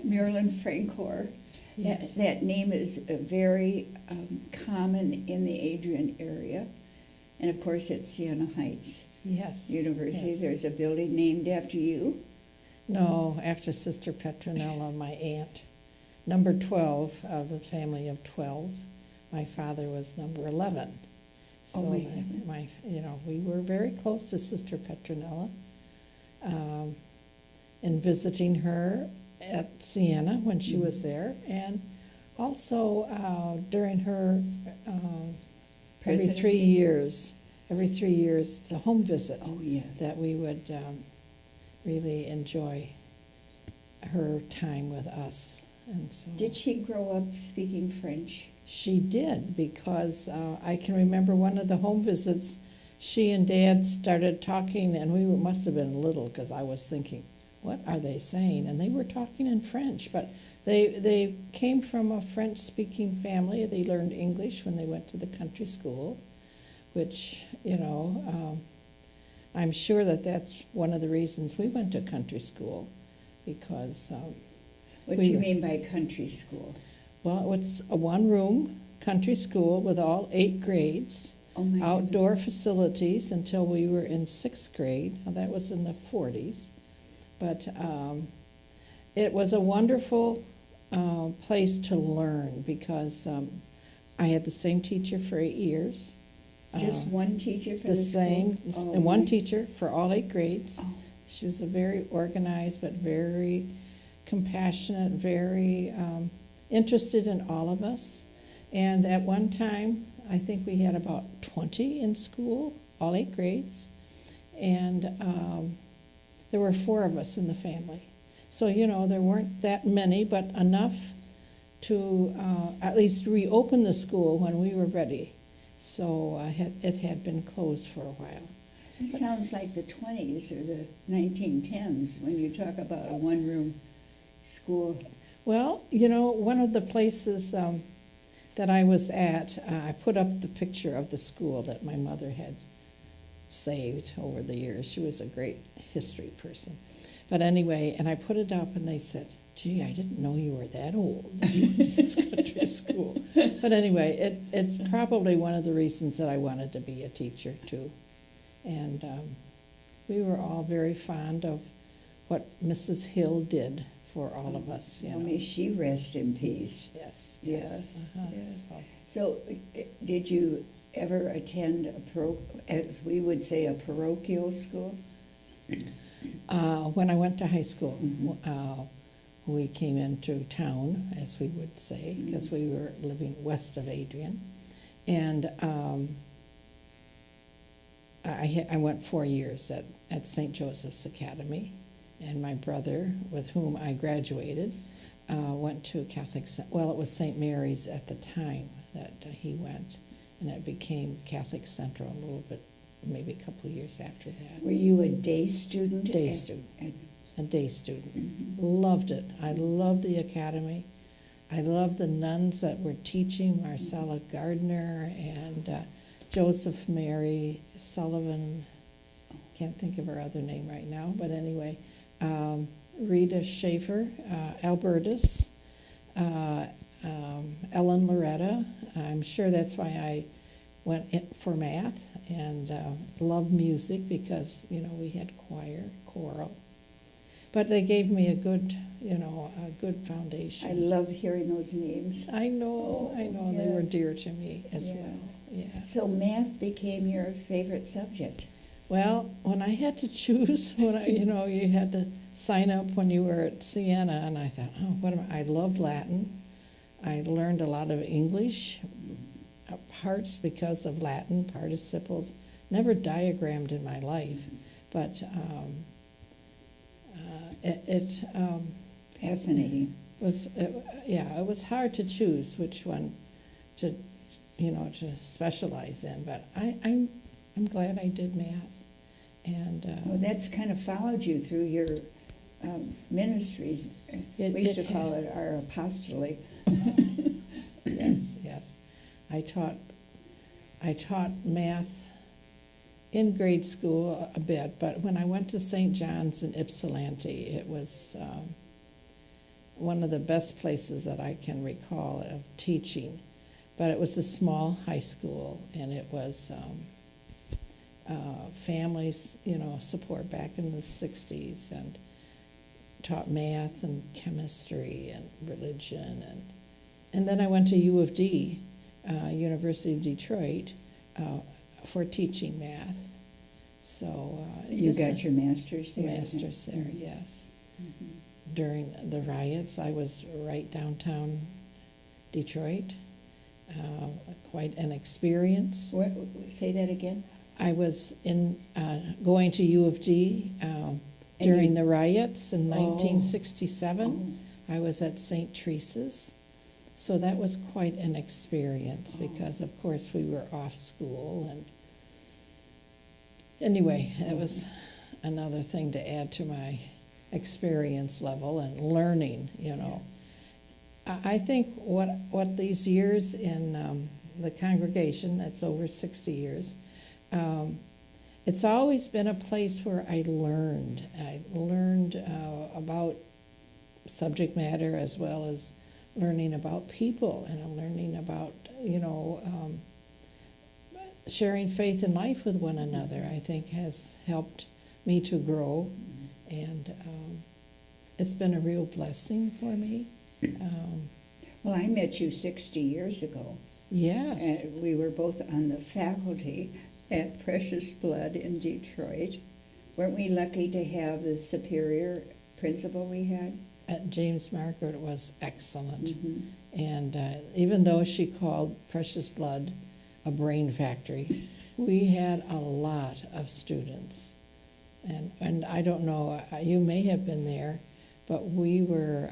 Marilyn Francoeur. Yes. That name is very common in the Adrian area. And of course, at Siena Heights Yes. University, Yes. there's a building named after you. No, after Sister Petronella, my aunt. Number 12 of the family of 12. My father was number 11. So we were very close to Sister Petronella. And visiting her at Siena when she was there, and also during her every 3 years, the home visit. Oh, yes. That we would really enjoy her time with us. And so Did she grow up speaking French? she did, because I can remember one of the home visits, she and Dad started talking, and we must have been little, because I was thinking, what are they saying? And they were talking in French, but they came from a French-speaking family. They learned English when they went to the country school, which, I'm sure that's one of the reasons we went to country school, because What do you mean by country school? well, it's a one-room country school with all 8 grades, Oh, my outdoor facilities until we were in 6th grade. Now, that was in the 40s. But it was a wonderful place to learn, because I had the same teacher for 8 years. Just one teacher for The the same, school? and one my- teacher for all 8 grades. Oh. She was a very organized, but very compassionate, very interested in all of us. And at one time, I think we had about 20 in school, all 8 grades. And there were 4 of us in the family. So, there weren't that many, but enough to at least reopen the school when we were ready. So it had been closed for a while. It sounds like the 20s or the 1910s when you talk about a one-room school. Well, one of the places that I was at, I put up the picture of the school that my mother had saved over the years. She was a great history person. But anyway, and I put it up, and they said, gee, I didn't know you were that old. You went to this country school. But anyway, it's probably one of the reasons that I wanted to be a teacher, too. And we were all very fond of what Mrs. Hill did for all of us. Well, may she rest in peace. Yes. Yes, yes. So, So, did you ever attend as we would say, a parochial school? when I went to high school, we came into town, as we would say, because we were living west of Adrian. And I went 4 years at St. Joseph's Academy, and my brother, with whom I graduated, went to Catholic, well, it was St. Mary's at the time that he went, and it became Catholic Central a little bit, maybe a couple of years after that. Were you a day student? Day student. A day student. Loved it. I loved the academy. I loved the nuns that were teaching, Marcella Gardner and Joseph Mary Sullivan. Can't think of her other name right now, but anyway, Rita Schaefer, Albertus, Ellen Loretta. I'm sure that's why I went in for math and loved music, because we had choral. But they gave me a good foundation. I love hearing those names. I know, Oh, they were yeah. dear to me as Yeah. well. Yes. So math became your favorite subject. Well, when I had to choose, you had to sign up when you were at Siena, and I thought, I loved Latin. I learned a lot of English, parts because of Latin, participles. Never diagrammed in my life, but Fascinating. it was hard to choose which one to specialize in, but I'm glad I did math. And Well, that's kind of followed you through your ministries. We used to call it our apostolate. Yes. I taught math in grade school a bit, but when I went to St. John's in Ypsilanti, it was one of the best places that I can recall of teaching. But it was a small high school, and it was families, support back in the 60s, and taught math and chemistry and religion. And then I went to U of D, University of Detroit, for teaching math. So You got your master's there? master's there, Mhm. yes. Mhm. During the riots, I was right downtown Detroit. Quite an experience. Say that again? I was going to U of D during the riots in Oh. 1967. I was at St. Teresa's. So that was quite an experience because, of course, we were off school. And anyway, it was another thing to add to my experience level and learning, I think what these years in the congregation, that's over 60 years, it's always been a place where I learned. I learned about subject matter as well as learning about people, and I'm learning about, sharing faith and life with one another, I think has helped me to grow, and it's been a real blessing for me. Well, I met you 60 years ago. Yes. And we were both on the faculty at Precious Blood in Detroit. Weren't we lucky to have the superior principal we had? James Margaret was excellent. Mhm. And even though she called Precious Blood a brain factory, we had a lot of students. And I don't know, you may have been there, but we were,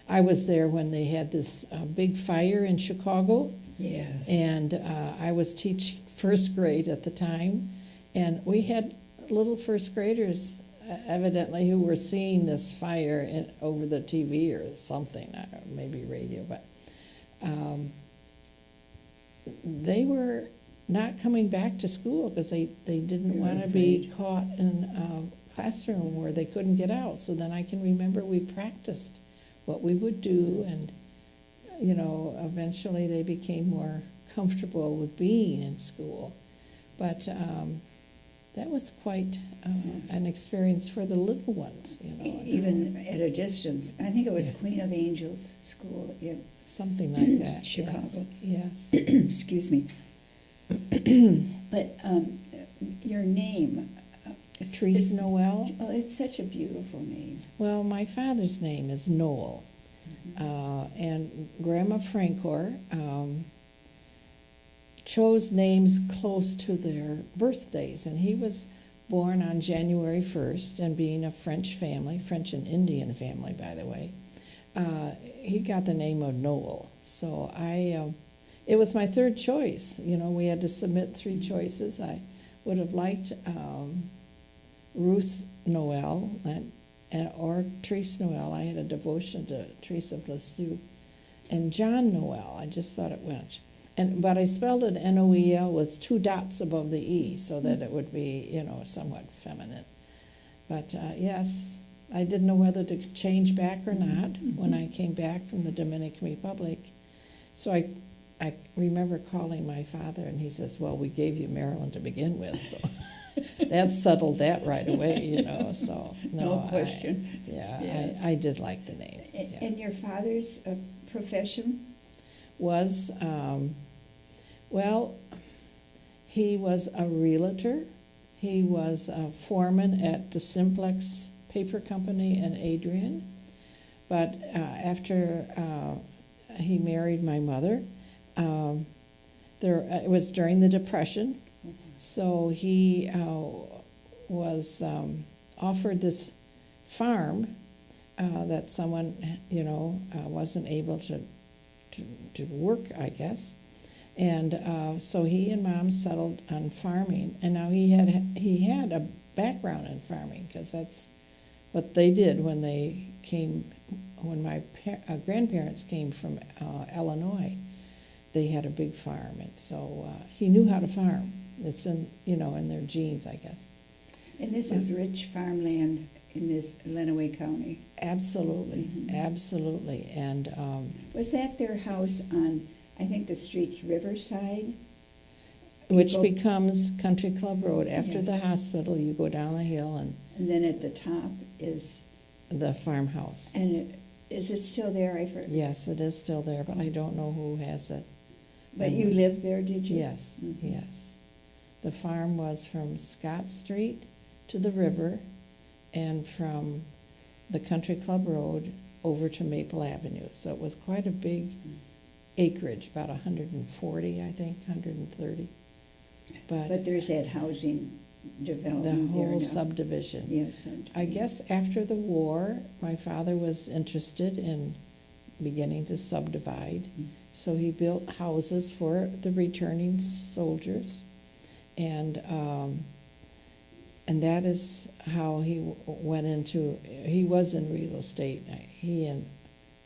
I was there when they had this big fire in Chicago. Yes. And I was teaching first grade at the time. And we had little first graders evidently who were seeing this fire over the TV or something, maybe radio, but they were not coming back to school because they didn't They were want to be afraid. caught in a classroom where they couldn't get out. So then I can remember we practiced what we would do, and eventually they became more comfortable with being in school. But that was quite an experience for the little ones, Even at a distance. I think it was Queen of Angels School in something like that. Chicago. Yes. excuse me. But your name, Therese Noel. oh, it's such a beautiful name. Well, my father's name is Noel, and Grandma Francoeur chose names close to their birthdays, and he was born on January 1st, and being a French family, French and Indian family, by the way, he got the name of Noel. So it was my third choice. We had to submit 3 choices. I would have liked Ruth Noel or Therese Noel. I had a devotion to Therese of Lisieux. And John Noel. I just thought it went. But I spelled it Noel with 2 dots above the E so that it would be, somewhat feminine. But yes, I didn't know whether to change back or not when I came back from the Dominican Republic. So I remember calling my father, and he says, well, we gave you Marilyn to begin with, so that settled that right away, so. No question. Yes. I did like the name. Yeah. And your father's profession? Was, he was a realtor. He was a foreman at the Simplex Paper Company in Adrian. But after he married my mother, it was during the Depression, so he was offered this farm that someone, wasn't able to work, I guess. And so he and Mom settled on farming, and now he had a background in farming because that's what they did when my grandparents came from Illinois. They had a big farm, and so he knew how to farm. It's in their genes, I guess. And this is rich farmland in this Lenawee County. Absolutely, Mhm. absolutely. And Was that their house on, I think the street's Riverside? which go- becomes Country Club Road. After Yes. the hospital, you go down the hill and And then at the top is, the farmhouse. and is it still there? I forget. Yes, it is still there, but I don't know who has it. But you lived there, did you? Yes, Mhm. yes. The farm was from Scott Street to the river and from the Country Club Road over to Maple Avenue. So it was quite a big acreage, about 140, I think, 130. But there's that housing the development there now. whole subdivision. Yes. I guess after the war, my father was interested in beginning to subdivide. So he built houses for the returning soldiers, and that is how he went into. He was in real estate. He and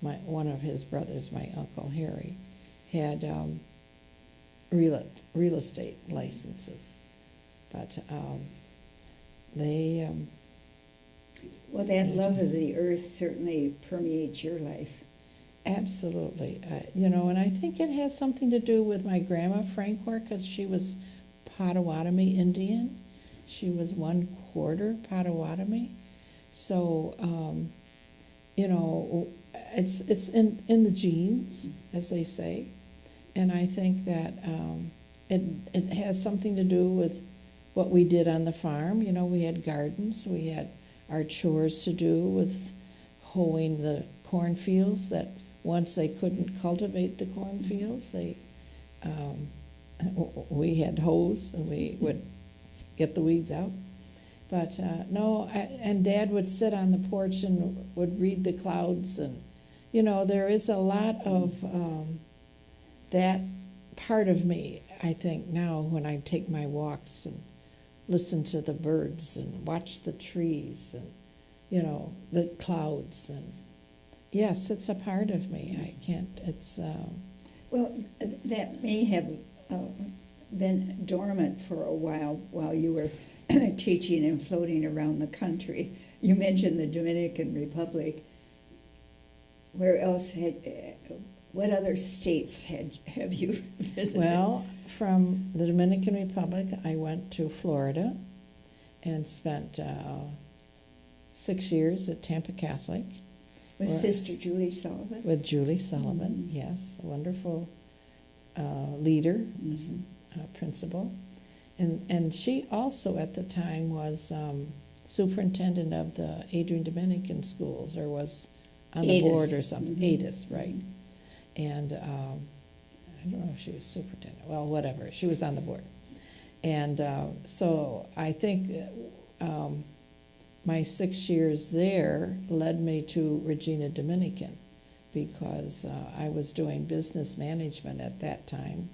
one of his brothers, my uncle Harry, had real estate licenses, but they. Well, that love of the earth certainly permeates your life. Absolutely. And I think it has something to do with my grandma Francoeur, because she was Potawatomi Indian. She was 1/4 Potawatomi. So, it's in the genes, as they say. And I think that it has something to do with what we did on the farm. We had gardens. We had our chores to do with hoeing the cornfields that once they couldn't cultivate the cornfields, we had hoes and we would get the weeds out. But and Dad would sit on the porch and would read the clouds, and there is a lot of that part of me, I think, now when I take my walks and listen to the birds and watch the trees and the clouds, and yes, it's a part of me. I can't. It's Well, that may have been dormant for a while you were teaching and floating around the country. You mentioned the Dominican Republic. Where else what other states have you visited? well, from the Dominican Republic, I went to Florida and spent 6 years at Tampa Catholic. With Sister Julie Sullivan? With Julie Sullivan, yes, a wonderful leader, principal. And she also at the time was superintendent of the Adrian Dominican schools, or was on the board or something. ADIS, right. And I don't know if she was superintendent. Well, whatever. She was on the board. And so I think my 6 years there led me to Regina Dominican, because I was doing business management at that time.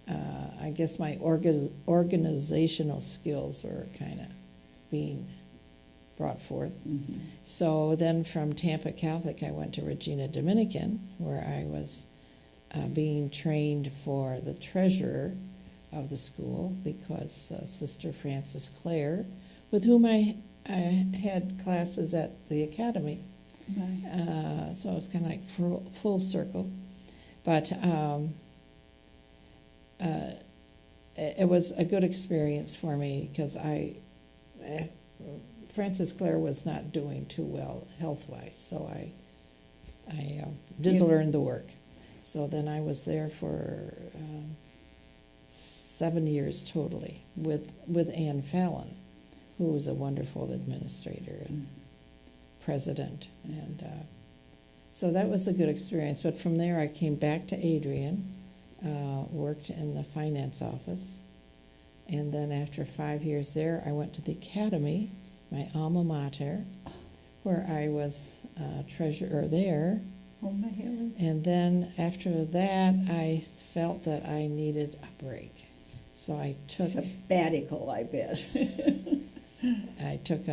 I guess my organizational skills were kind of being brought forth. Mm-hmm. So then from Tampa Catholic, I went to Regina Dominican, where I was being trained for the treasurer of the school, because Sister Frances Clare, with whom I had classes at the academy. Right. So it was kind of like full circle. But it was a good experience for me, because Frances Clare was not doing too well health-wise, so I did learn the work. So then I was there for 7 years totally with Ann Fallon, who was a wonderful administrator and president. And so that was a good experience. But from there I came back to Adrian, worked in the finance office. And then after 5 years there, I went to the academy, my alma mater, where I was treasurer there. Oh, my heavens. And then after that, I felt that I needed a break. So I took sabbatical, I bet. I took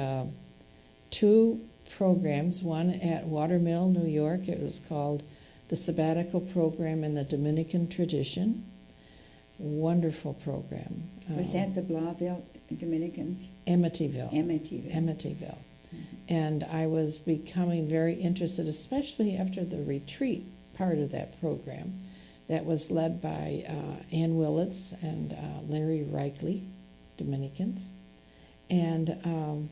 2 programs, one at Watermill, New York. It was called the Sabbatical Program in the Dominican Tradition. Wonderful program. Was that the Blauville Dominicans? Amityville. Amityville. Amityville. And I was becoming very interested, especially after the retreat part of that program that was led by Ann Willits and Larry Reichley, Dominicans. And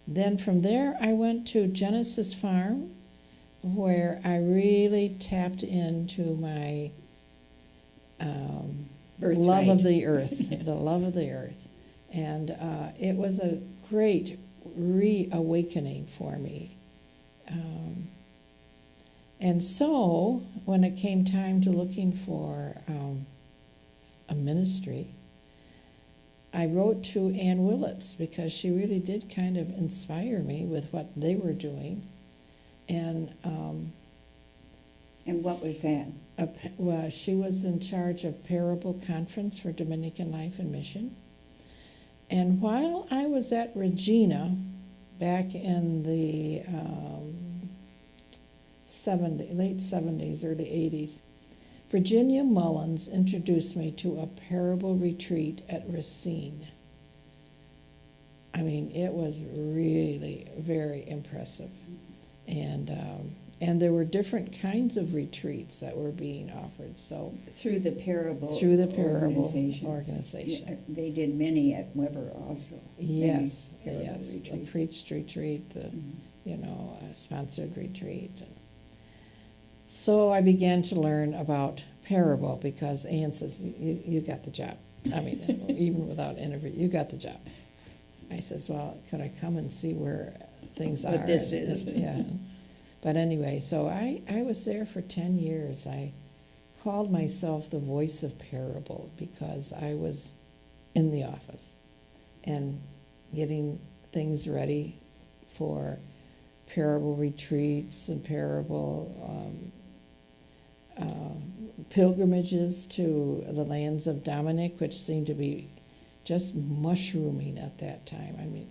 then from there, I went to Genesis Farm, where I really tapped into my love of the earth, the love of the earth. And it was a great reawakening for me. And so when it came time to looking for a ministry, I wrote to Ann Willits because she really did kind of inspire me with what they were doing. And what was that? Well, she was in charge of Parable Conference for Dominican Life and Mission. And while I was at Regina back in the late 70s, early 80s, Virginia Mullins introduced me to a parable retreat at Racine. I mean, it was really very impressive. And there were different kinds of retreats that were being offered. So through the Parable organization. Yeah, they did many at Weber also. Yes, yes. Retreats. The preached retreat, the sponsored retreat. So I began to learn about parable because Ann says, you got the job. I mean, even without interview, you got the job. I says, well, could I come and see where things are? What this is. Yeah. But anyway, so I was there for 10 years. I called myself the voice of parable because I was in the office and getting things ready for parable retreats and parable pilgrimages to the lands of Dominic, which seemed to be just mushrooming at that time. I mean,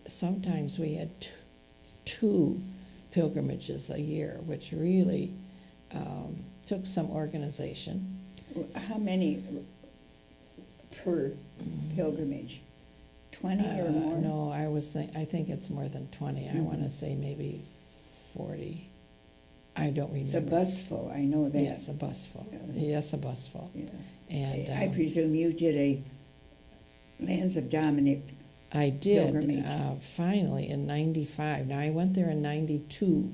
sometimes we had two pilgrimages a year, which really took some organization. How many per pilgrimage? 20 or more? No, I think it's more than 20. I want to say maybe 40. I don't remember. It's a bus full, I know that. Yes, a bus full. Yes, a bus full. Yes. And I presume you did a Lands of Dominic. I did, pilgrimage. finally, in 95. Now, I went there in 92,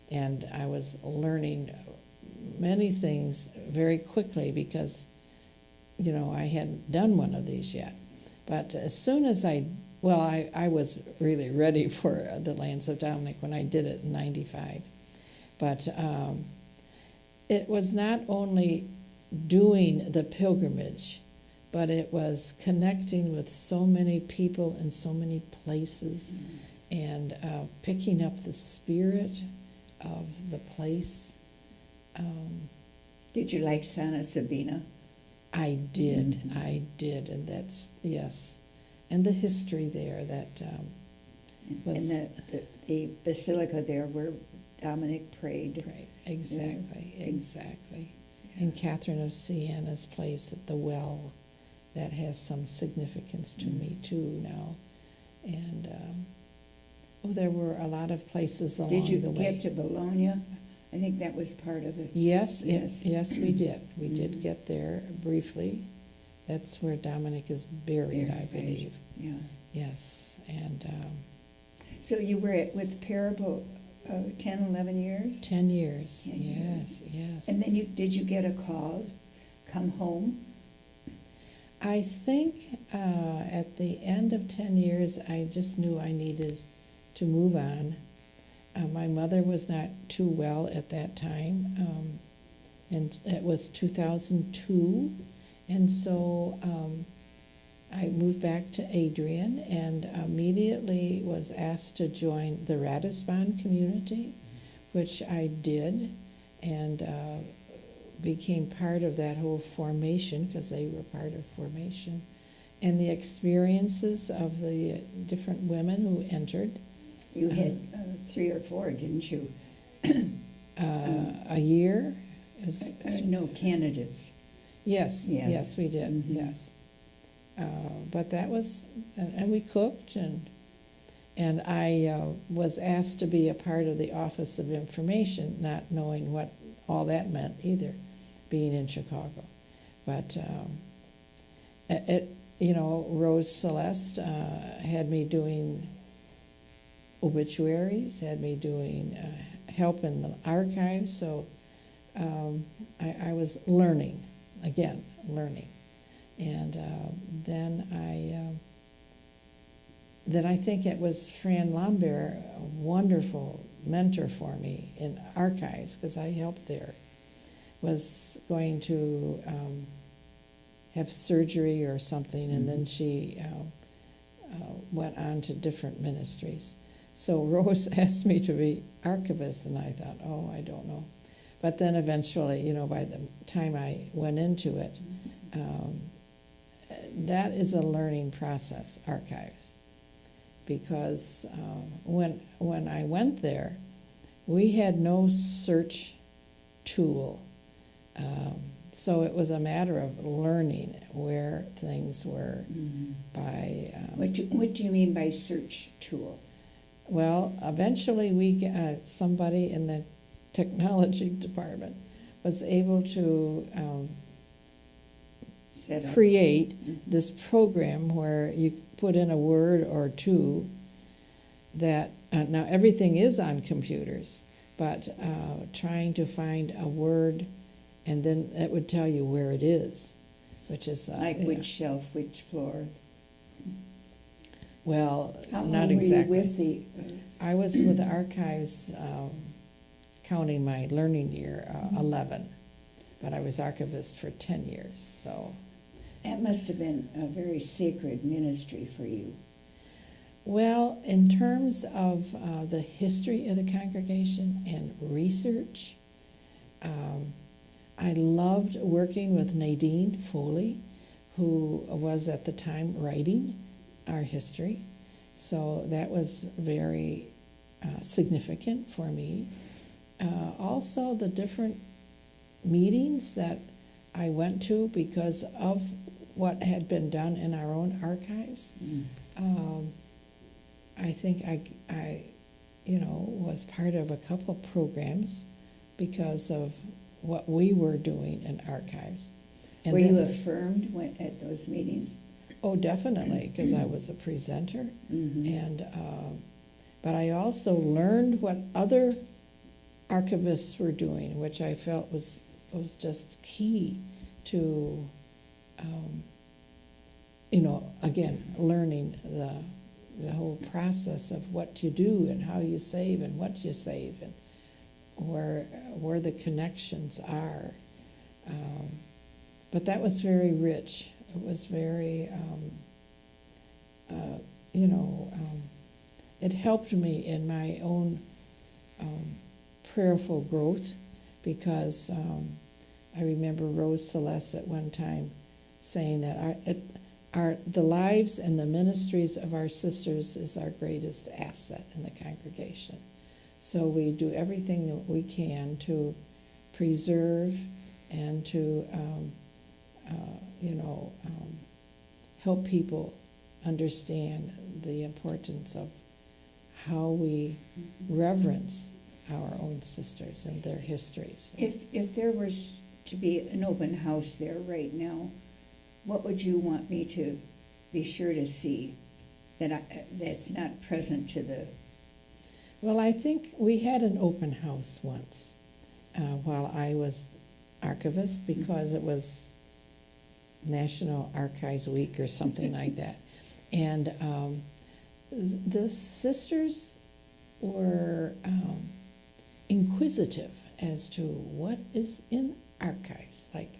and I was learning many things very quickly because, I hadn't done one of these yet. But as soon as I was really ready for the Lands of Dominic when I did it in 95. But it was not only doing the pilgrimage, but it was connecting with so many people in so many places and picking up the spirit of the place. Did you like Santa Sabina? I did, and that's, yes. And the history there that was... And the basilica there where Dominic prayed. Right, exactly. Yeah. And Catherine of Sienna's place at the well, that has some significance to me too now. And there were a lot of places along the way. Did you get to Bologna? I think that was part of it. Yes, we did. We did get there briefly. That's where Dominic is buried, I believe. Yeah. Yes, and... So you were with Parable 10, 11 years? 10 years, 10 yes. And then did you get a call, come home? I think at the end of 10 years, I just knew I needed to move on. My mother was not too well at that time, and it was 2002, and so I moved back to Adrian and immediately was asked to join the Ratisbon community, which I did, and became part of that whole formation because they were part of formation, and the experiences of the different women who entered. You had 3 or 4, didn't you? A year? No, candidates. Yes, we did, yes. But that was, and we cooked, and And I was asked to be a part of the Office of Information, not knowing what all that meant either, being in Chicago. But Rose Celeste had me doing obituaries, had me doing help in the archives, so I was learning, again, learning. And then I think it was Fran Lambert, a wonderful mentor for me in archives, because I helped there, was going to have surgery or something, and then she went on to different ministries. So Rose asked me to be archivist, and I thought, oh, I don't know. But then eventually, by the time I went into it, that is a learning process, archives. Because when I went there, we had no search tool. So it was a matter of learning where things were by... What do you mean by search tool? Well, eventually we got somebody in the technology department was able to create this program where you put in a word or two that, now everything is on computers, but trying to find a word and then it would tell you where it is, which is... like which shelf, which floor? Well, How not long exactly. Were you with the... I was with the archives, counting my learning year, 11, but I was archivist for 10 years, so... That must have been a very sacred ministry for you. Well, in terms of the history of the congregation and research, I loved working with Nadine Foley, who was at the time writing our history. So that was very significant for me. Also, the different meetings that I went to because of what had been done in our own archives. I think I was part of a couple programs because of what we were doing in archives. And were you affirmed at those meetings? Oh, definitely, because I was a presenter. And but I also learned what other archivists were doing, which I felt was just key to, again, learning the whole process of what you do and how you save and what you save and where the connections are. But that was very rich. It was very, it helped me in my own prayerful growth because I remember Rose Celeste at one time saying that the lives and the ministries of our sisters is our greatest asset in the congregation. So we do everything that we can to preserve and to, help people understand the importance of how we reverence our own sisters and their histories. If there was to be an open house there right now, what would you want me to be sure to see that's not present to the... Well, I think we had an open house once while I was archivist because it was National Archives Week or something like that. And the sisters were inquisitive as to what is in archives. Like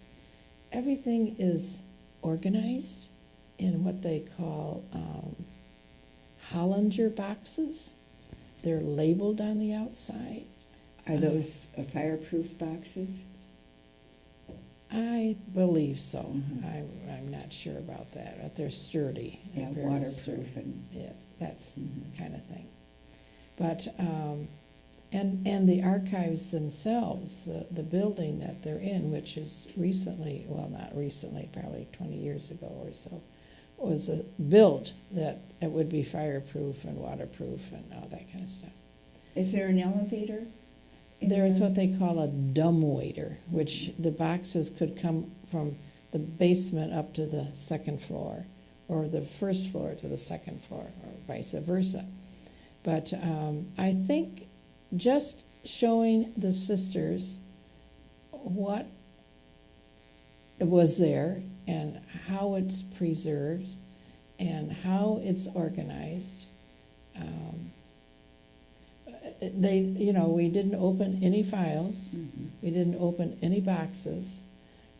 everything is organized in what they call Hollinger boxes. They're labeled on the outside. Are those fireproof boxes? I believe so. I'm not sure about that, but they're sturdy. Yeah, very waterproof. Sturdy. Yeah, that's the kind of thing. But, and the archives themselves, the building that they're in, which is recently, well, not recently, probably 20 years ago or so, was built that it would be fireproof and waterproof and all that kind of stuff. Is there an elevator? There's what they call a dumbwaiter, which the boxes could come from the basement up to the second floor, or the first floor to the second floor, or vice versa. But I think just showing the sisters what was there and how it's preserved and how it's organized. We didn't open any files. Mhm. We didn't open any boxes.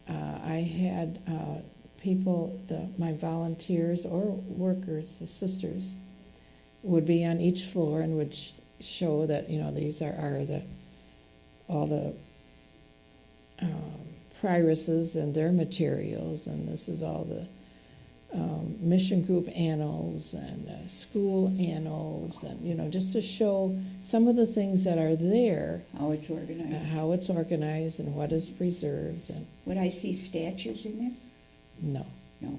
I had people, my volunteers or workers, the sisters, would be on each floor and would show that, these are all the prioresses and their materials, and this is all the mission group annals and school annals, and just to show some of the things that are there, How it's organized. how it's organized and what is preserved. And Would I see statues in there? no, No.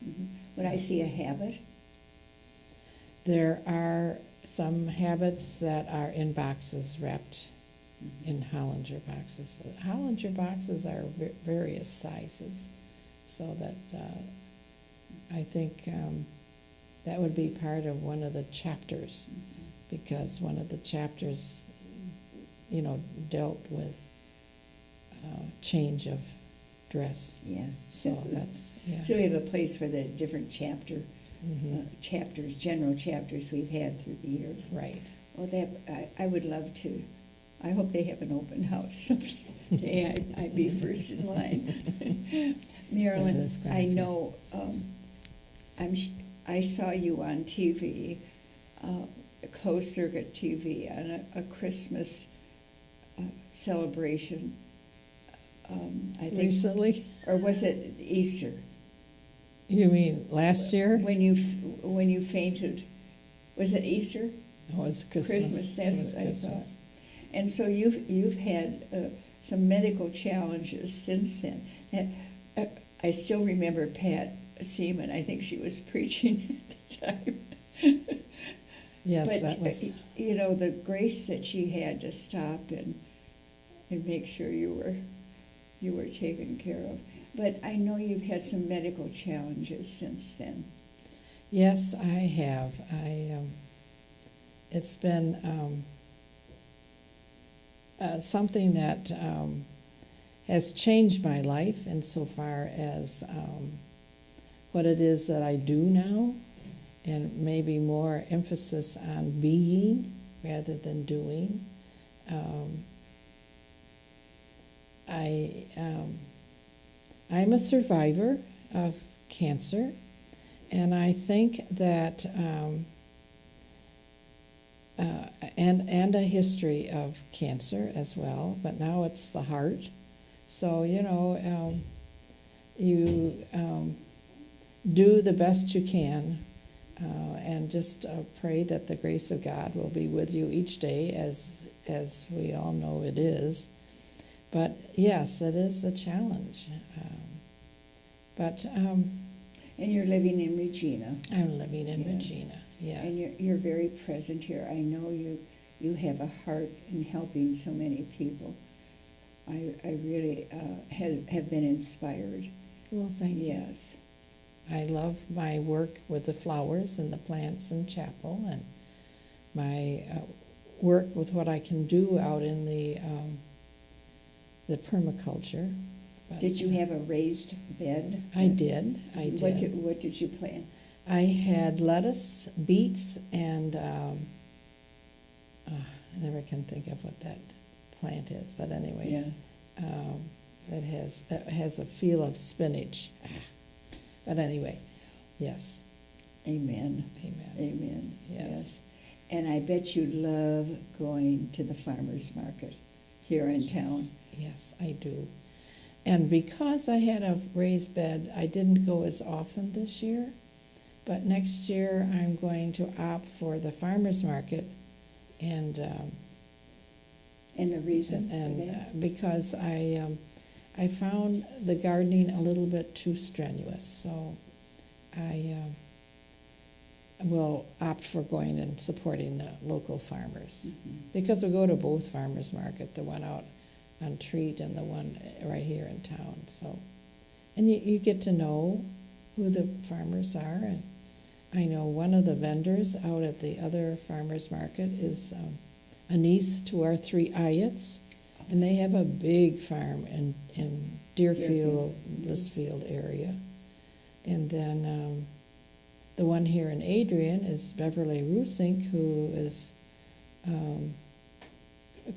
Mhm. Would I see a habit? there are some habits that are in boxes wrapped in Hollinger boxes. Hollinger boxes are various sizes, so that I think that would be part of one of the chapters, because one of the chapters, dealt with change of dress. Yes. So that's, yeah. So we have a place for the different chapters, general chapters we've had through the years. Right. Well, I would love to. I hope they have an open house someday. I'd be first in line. Marilyn, That is kind I of know. I saw you on TV, closed circuit TV, on a Christmas celebration. I think, Recently? or was it Easter? You mean last year? When you fainted, was it Easter? No, it was Christmas. Christmas, that's It was what I Christmas. thought. And so you've had some medical challenges since then. I still remember Pat Seaman. I think she was preaching at the time. Yes, But that was. the grace that she had to stop and make sure you were taken care of. But I know you've had some medical challenges since then. Yes, I have. It's been something that has changed my life insofar as what it is that I do now, and maybe more emphasis on being rather than doing. I'm a survivor of cancer, and I think that and a history of cancer as well, but now it's the heart. So you do the best you can, and just pray that the grace of God will be with you each day, as we all know it is. But yes, it is a challenge. And you're living in Regina. I'm living in Yes. Regina. Yes. And you're very present here. I know you have a heart in helping so many people. I really have been inspired. Well, thank you. Yes. I love my work with the flowers and the plants in chapel, and my work with what I can do out in the permaculture. But, Did you have a raised bed? I did. What did you plant? I had lettuce, beets, and I never can think of what that plant is, but anyway, it has a feel of spinach. But anyway, yes. Amen. Amen. Amen. Yes. And I bet you love going to the farmer's market here in town. Yes, I do. And because I had a raised bed, I didn't go as often this year. But next year, I'm going to opt for the farmer's market, and the reason for that? Because I found the gardening a little bit too strenuous. So I will opt for going and supporting the local farmers. Because we go to both farmers market, the one out on Treat and the one right here in town. So, and you get to know who the farmers are. And I know one of the vendors out at the other farmers market is a niece to our three Ayats, and they have a big farm in Deerfield, Blissfield area. And then the one here in Adrian is Beverly Rusink, who is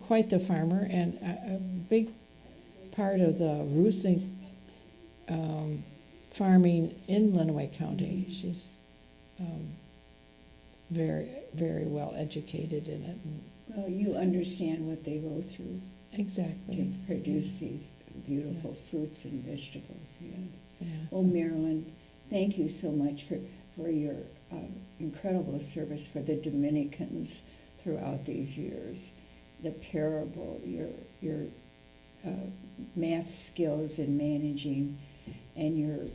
quite the farmer, and a big part of the Rusink farming in Lenawee County. She's very, very well educated in it. And Well, you understand what they go through to exactly. produce these beautiful Yes. fruits and vegetables. Yeah. Yeah, Well, so- Marilyn, thank you so much for your incredible service for the Dominicans throughout these years. The parable, your math skills in managing, and your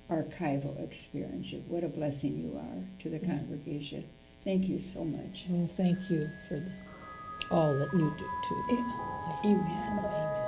archival experience. What a blessing you are to the congregation. Thank you so much. Well, thank you for all that you do too. Amen. Amen.